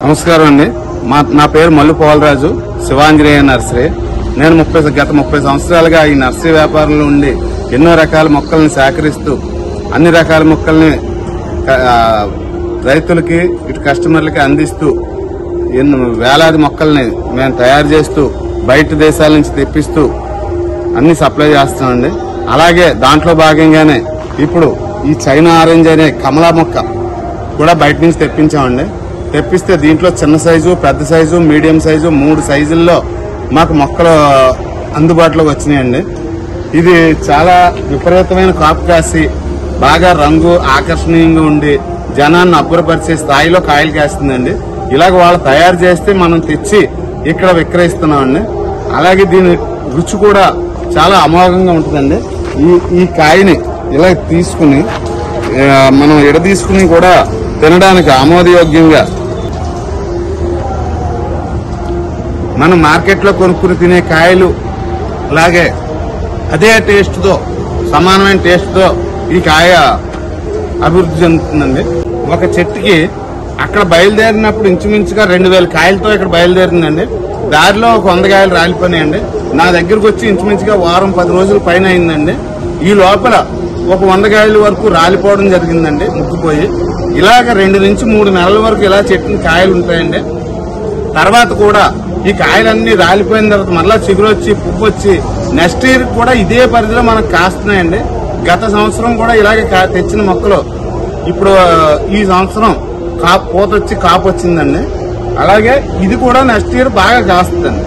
నమస్కారం అండి. నా పేరు మల్లు పోలరాజు, శివాంజనేయ నర్సరీ. నేను గత 30 సంవత్సరాలుగా ఈ నర్సరీ వ్యాపారంలో ఉండి ఎన్నో రకాల మొక్కల్ని సేకరిస్తూ అన్ని రకాల మొక్కల్ని రైతులకి ఇటు కస్టమర్లకి అందిస్తూ వేలాది మొక్కల్ని మేము తయారు చేస్తూ బయట దేశాల నుంచి తెప్పిస్తూ అన్ని సప్లై చేస్తున్నామండి. అలాగే దాంట్లో భాగంగానే ఇప్పుడు ఈ చైనా ఆరెంజ్ అనే కమలా మొక్క కూడా బయట నుంచి తెప్పించామండి. తెప్పిస్తే దీంట్లో చిన్న సైజు, పెద్ద సైజు, మీడియం సైజు 3 సైజుల్లో మాకు మొక్కలు అందుబాటులోకి వచ్చినాయండి. ఇది చాలా విపరీతమైన కాపు కాసి బాగా రంగు ఆకర్షణీయంగా ఉండి జనాన్ని అబ్బురపరిచే స్థాయిలో కాయలు కాస్తుందండి. ఇలాగ వాళ్ళు తయారు చేస్తే మనం తెచ్చి ఇక్కడ విక్రయిస్తున్నామండి. అలాగే దీని రుచి కూడా చాలా అమోఘంగా ఉంటుందండి. ఈ కాయని ఇలా తీసుకుని మనం తీసుకుని కూడా తినడానికి ఆమోదయోగ్యంగా మనం మార్కెట్లో కొనుక్కుని తినే కాయలు అలాగే అదే టేస్ట్తో సమానమైన టేస్ట్తో ఈ కాయ అభివృద్ధి చెందుతుందండి. ఒక చెట్టుకి అక్కడ బయలుదేరినప్పుడు ఇంచుమించుగా 2000 కాయలతో ఇక్కడ బయలుదేరిందండి. దారిలో ఒక 100 కాయలు రాలిపోయినాయండి. నా దగ్గరకు వచ్చి ఇంచుమించుగా వారం 10 రోజుల పైన అయిందండి. ఈ లోపల ఒక 100 కాయల వరకు రాలిపోవడం జరిగిందండి, ముక్కుపోయి. ఇలాగ 2 నుంచి 3 నెలల వరకు ఇలా చెట్టుని కాయలు ఉంటాయండి. తర్వాత కూడా ఈ కాయలన్నీ రాలిపోయిన తర్వాత మళ్ళా చిగురు వచ్చి పువ్వు వచ్చి నెక్స్ట్ ఇయర్ కూడా ఇదే పరిధిలో మనకు కాస్తున్నాయండి. గత సంవత్సరం కూడా ఇలాగే తెచ్చిన మొక్కలు ఇప్పుడు ఈ సంవత్సరం పూత వచ్చి కాపు వచ్చిందండి. అలాగే ఇది కూడా నెక్స్ట్ ఇయర్ బాగా కాస్తుందండి.